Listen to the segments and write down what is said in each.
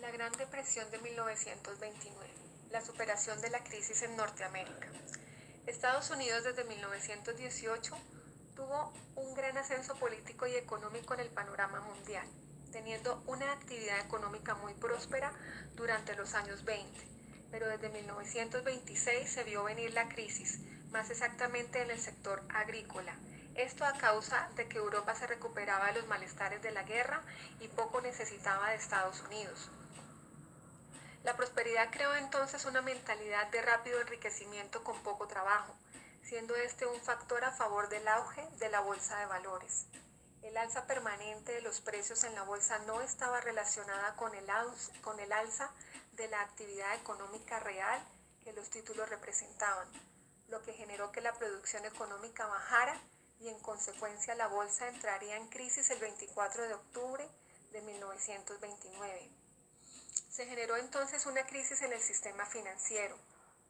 La Gran Depresión de 1929, la superación de la crisis en Norteamérica. Estados Unidos desde 1918 tuvo un gran ascenso político y económico en el panorama mundial, teniendo una actividad económica muy próspera durante los años 20, pero desde 1926 se vio venir la crisis, más exactamente en el sector agrícola. Esto a causa de que Europa se recuperaba de los malestares de la guerra y poco necesitaba de Estados Unidos. La prosperidad creó entonces una mentalidad de rápido enriquecimiento con poco trabajo, siendo este un factor a favor del auge de la bolsa de valores. El alza permanente de los precios en la bolsa no estaba relacionada con el alza de la actividad económica real que los títulos representaban, lo que generó que la producción económica bajara y en consecuencia la bolsa entraría en crisis el 24 de octubre de 1929. Se generó entonces una crisis en el sistema financiero.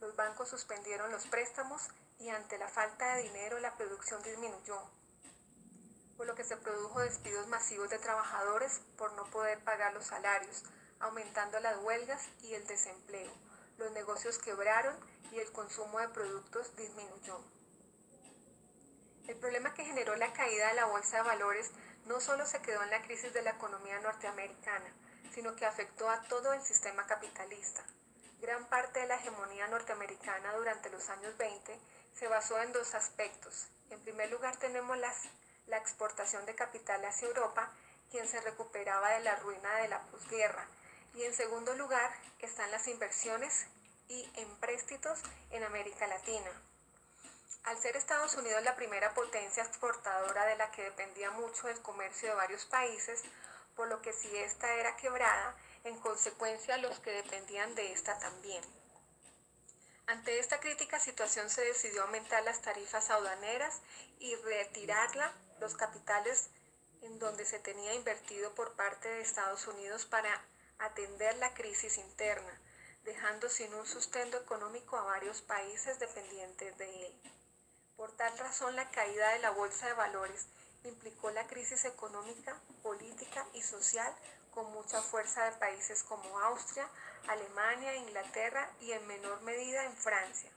Los bancos suspendieron los préstamos y ante la falta de dinero la producción disminuyó, por lo que se produjo despidos masivos de trabajadores por no poder pagar los salarios, aumentando las huelgas y el desempleo. Los negocios quebraron y el consumo de productos disminuyó. El problema que generó la caída de la bolsa de valores no solo se quedó en la crisis de la economía norteamericana, sino que afectó a todo el sistema capitalista. Gran parte de la hegemonía norteamericana durante los años 20 se basó en dos aspectos. En primer lugar tenemos la exportación de capital hacia Europa, quien se recuperaba de la ruina de la posguerra. Y en segundo lugar están las inversiones y empréstitos en América Latina. Al ser Estados Unidos la primera potencia exportadora de la que dependía mucho el comercio de varios países, por lo que si esta era quebrada, en consecuencia los que dependían de esta también. Ante esta crítica situación se decidió aumentar las tarifas aduaneras y retirarla los capitales en donde se tenía invertido por parte de Estados Unidos para atender la crisis interna, dejando sin un sustento económico a varios países dependientes de él. Por tal razón, la caída de la bolsa de valores implicó la crisis económica, política y social con mucha fuerza de países como Austria, Alemania, Inglaterra y en menor medida en Francia.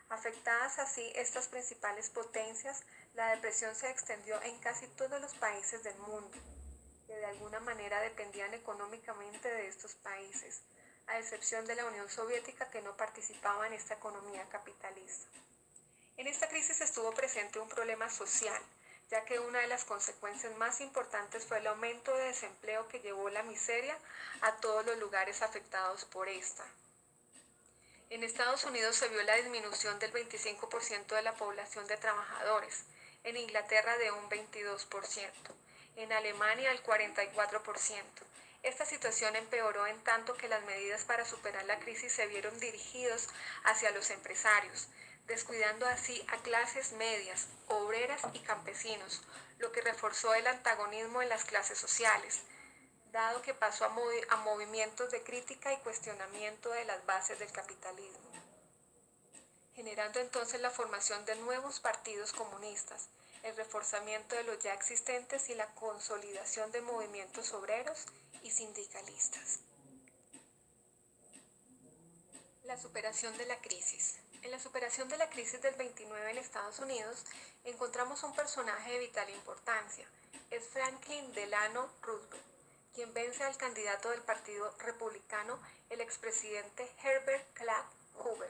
Afectadas así estas principales potencias, la depresión se extendió en casi todos los países del mundo, que de alguna manera dependían económicamente de estos países, a excepción de la Unión Soviética que no participaba en esta economía capitalista. En esta crisis estuvo presente un problema social, ya que una de las consecuencias más importantes fue el aumento de desempleo que llevó la miseria a todos los lugares afectados por esta. En Estados Unidos se vio la disminución del 25% de la población de trabajadores, en Inglaterra de un 22%, en Alemania el 44%. Esta situación empeoró en tanto que las medidas para superar la crisis se vieron dirigidos hacia los empresarios, descuidando así a clases medias, obreras y campesinos, lo que reforzó el antagonismo en las clases sociales, dado que pasó a movimientos de crítica y cuestionamiento de las bases del capitalismo, generando entonces la formación de nuevos partidos comunistas, el reforzamiento de los ya existentes y la consolidación de movimientos obreros y sindicalistas. La superación de la crisis. En la superación de la crisis del 29 en Estados Unidos encontramos un personaje de vital importancia. Es Franklin Delano Roosevelt, quien vence al candidato del Partido Republicano, el expresidente Herbert Clark Hoover,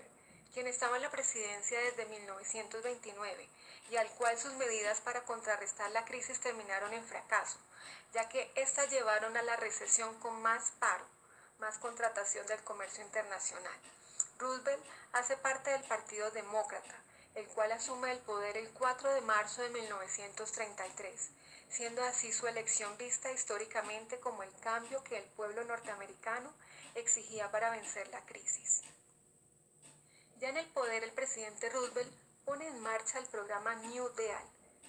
quien estaba en la presidencia desde 1929 y al cual sus medidas para contrarrestar la crisis terminaron en fracaso, ya que éstas llevaron a la recesión con más paro, más contratación del comercio internacional. Roosevelt hace parte del Partido Demócrata, el cual asume el poder el 4 de marzo de 1933, siendo así su elección vista históricamente como el cambio que el pueblo norteamericano exigía para vencer la crisis. Ya en el poder, el presidente Roosevelt pone en marcha el programa New Deal,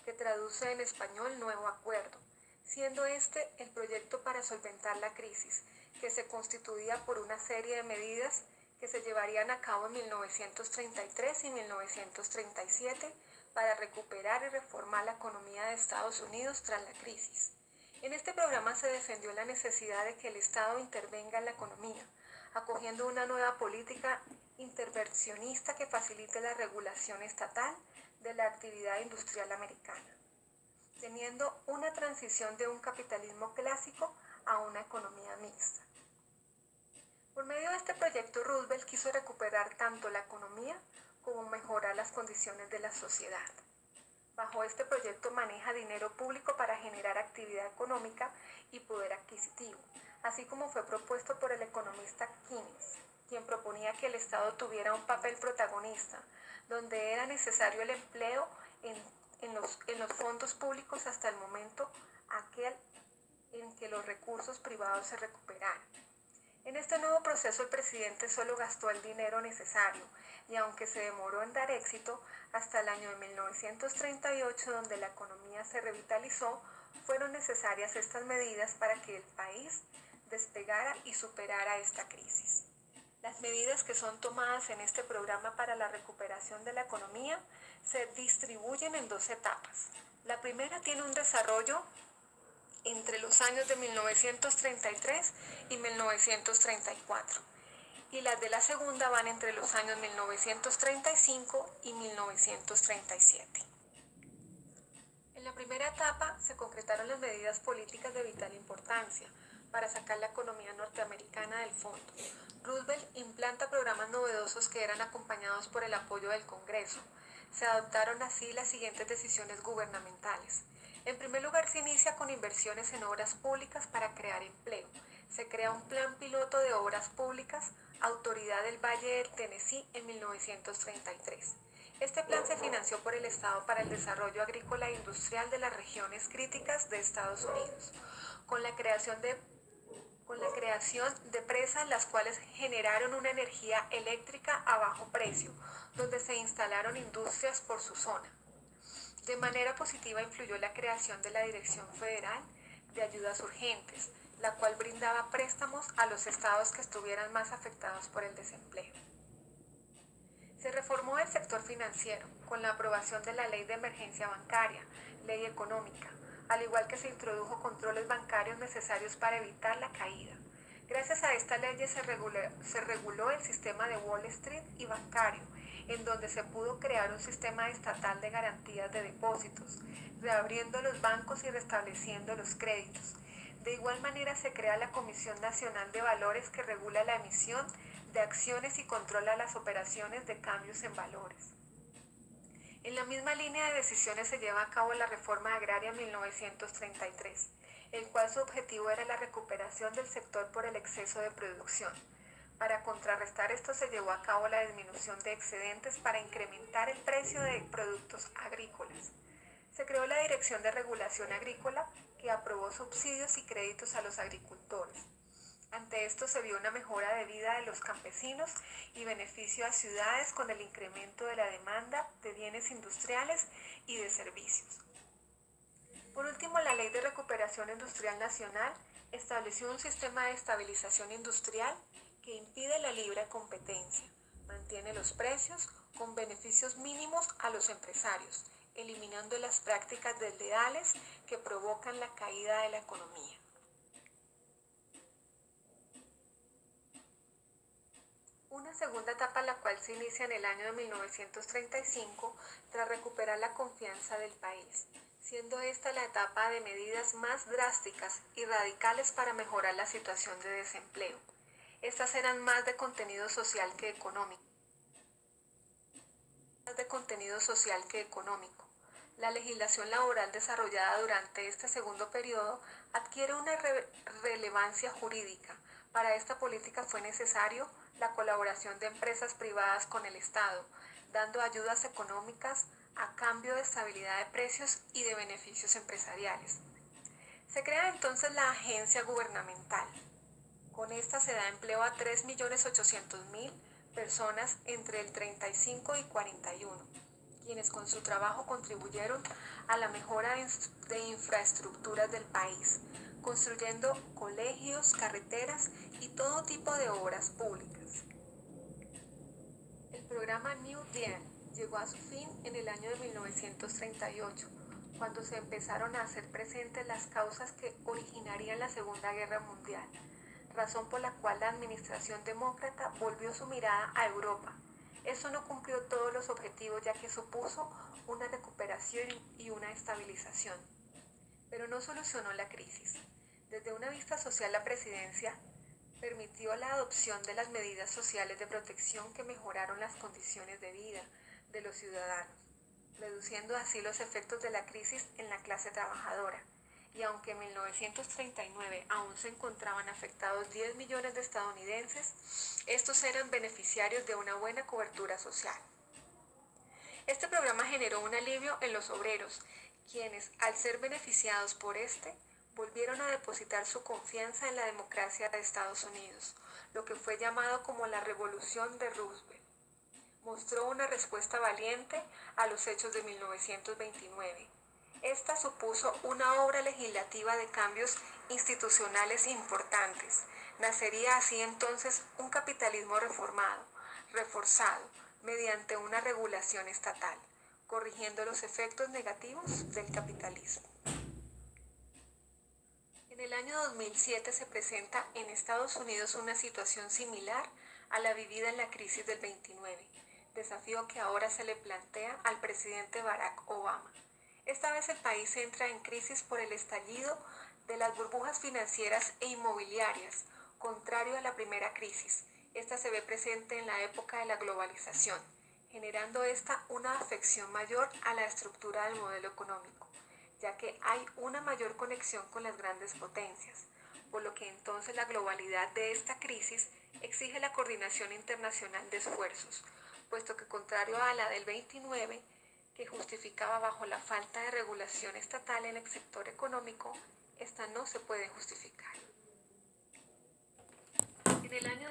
que traduce en español Nuevo Acuerdo, siendo este el proyecto para solventar la crisis, que se constituía por una serie de medidas que se llevarían a cabo en 1933 y 1937 para recuperar y reformar la economía de Estados Unidos tras la crisis. En este programa se defendió la necesidad de que el Estado intervenga en la economía, acogiendo una nueva política intervencionista que facilite la regulación estatal de la actividad industrial americana, teniendo una transición de un capitalismo clásico a una economía mixta. Por medio de este proyecto, Roosevelt quiso recuperar tanto la economía como mejorar las condiciones de la sociedad. Bajo este proyecto maneja dinero público para generar actividad económica y poder adquisitivo, así como fue propuesto por el economista Keynes, quien proponía que el Estado tuviera un papel protagonista, donde era necesario el empleo en los fondos públicos hasta el momento aquel en que los recursos privados se recuperaran. En este nuevo proceso el presidente solo gastó el dinero necesario y aunque se demoró en dar éxito, hasta el año de 1938, donde la economía se revitalizó, fueron necesarias estas medidas para que el país despegara y superara esta crisis. Las medidas que son tomadas en este programa para la recuperación de la economía se distribuyen en dos etapas. La primera tiene un desarrollo entre los años de 1933 y 1934, y las de la segunda van entre los años 1935 y 1937. En la primera etapa se concretaron las medidas políticas de vital importancia para sacar la economía norteamericana del fondo. Roosevelt implanta programas novedosos que eran acompañados por el apoyo del Congreso. Se adoptaron así las siguientes decisiones gubernamentales. En primer lugar, se inicia con inversiones en obras públicas para crear empleo. Se crea un plan piloto de obras públicas, Autoridad del Valle del Tennessee, en 1933. Este plan se financió por el Estado para el desarrollo agrícola e industrial de las regiones críticas de Estados Unidos, con la creación de presas, las cuales generaron una energía eléctrica a bajo precio, donde se instalaron industrias por su zona. De manera positiva influyó la creación de la Dirección Federal de Ayudas Urgentes, la cual brindaba préstamos a los estados que estuvieran más afectados por el desempleo. Se reformó el sector financiero con la aprobación de la Ley de Emergencia Bancaria, Ley Económica, al igual que se introdujo controles bancarios necesarios para evitar la caída. Gracias a esta ley se reguló el sistema de Wall Street y bancario, en donde se pudo crear un sistema estatal de garantías de depósitos, reabriendo los bancos y restableciendo los créditos. De igual manera se crea la Comisión Nacional de Valores que regula la emisión de acciones y controla las operaciones de cambios en valores. En la misma línea de decisiones se lleva a cabo la Reforma Agraria 1933, el cual su objetivo era la recuperación del sector por el exceso de producción. Para contrarrestar esto se llevó a cabo la disminución de excedentes para incrementar el precio de productos agrícolas. Se creó la Dirección de Regulación Agrícola, que aprobó subsidios y créditos a los agricultores. Ante esto se vio una mejora de vida de los campesinos y beneficio a ciudades con el incremento de la demanda de bienes industriales y de servicios. Por último, la Ley de Recuperación Industrial Nacional estableció un sistema de estabilización industrial que impide la libre competencia, mantiene los precios con beneficios mínimos a los empresarios, eliminando las prácticas desleales que provocan la caída de la economía. Una segunda etapa, la cual se inicia en el año de 1935 tras recuperar la confianza del país, siendo esta la etapa de medidas más drásticas y radicales para mejorar la situación de desempleo. Estas eran más de contenido social que económico. La legislación laboral desarrollada durante este segundo periodo adquiere una relevancia jurídica. Para esta política fue necesario la colaboración de empresas privadas con el Estado, dando ayudas económicas a cambio de estabilidad de precios y de beneficios empresariales. Se crea entonces la agencia gubernamental. Con esta se da empleo a 3.800.000 personas entre el 35 y 41, quienes con su trabajo contribuyeron a la mejora de infraestructuras del país, construyendo colegios, carreteras y todo tipo de obras públicas. El programa New Deal llegó a su fin en el año de 1938, cuando se empezaron a hacer presentes las causas que originarían la Segunda Guerra Mundial, razón por la cual la administración demócrata volvió su mirada a Europa. Esto no cumplió todos los objetivos, ya que supuso una recuperación y una estabilización, pero no solucionó la crisis. Desde una vista social, la presidencia permitió la adopción de las medidas sociales de protección que mejoraron las condiciones de vida de los ciudadanos, reduciendo así los efectos de la crisis en la clase trabajadora. Y aunque en 1939 aún se encontraban afectados 10 millones de estadounidenses, estos eran beneficiarios de una buena cobertura social. Este programa generó un alivio en los obreros, quienes, al ser beneficiados por volvieron a depositar su confianza en la democracia de Estados Unidos, lo que fue llamado como la Revolución de Roosevelt. Mostró una respuesta valiente a los hechos de 1929. Esta supuso una obra legislativa de cambios institucionales importantes. Nacería así entonces un capitalismo reformado, reforzado, mediante una regulación estatal, corrigiendo los efectos negativos del capitalismo. En el año 2007 se presenta en Estados Unidos una situación similar a la vivida en la crisis del 29, desafío que ahora se le plantea al presidente Barack Obama. Esta vez el país entra en crisis por el estallido de las burbujas financieras e inmobiliarias, contrario a la primera crisis. Esta se ve presente en la época de la globalización, generando esta una afección mayor a la estructura del modelo económico, ya que hay una mayor conexión con las grandes potencias, por lo que entonces la globalidad de esta crisis exige la coordinación internacional de esfuerzos, puesto que contrario a la del 29, que justificaba bajo la falta de regulación estatal en el sector económico, esta no se puede justificar. En el año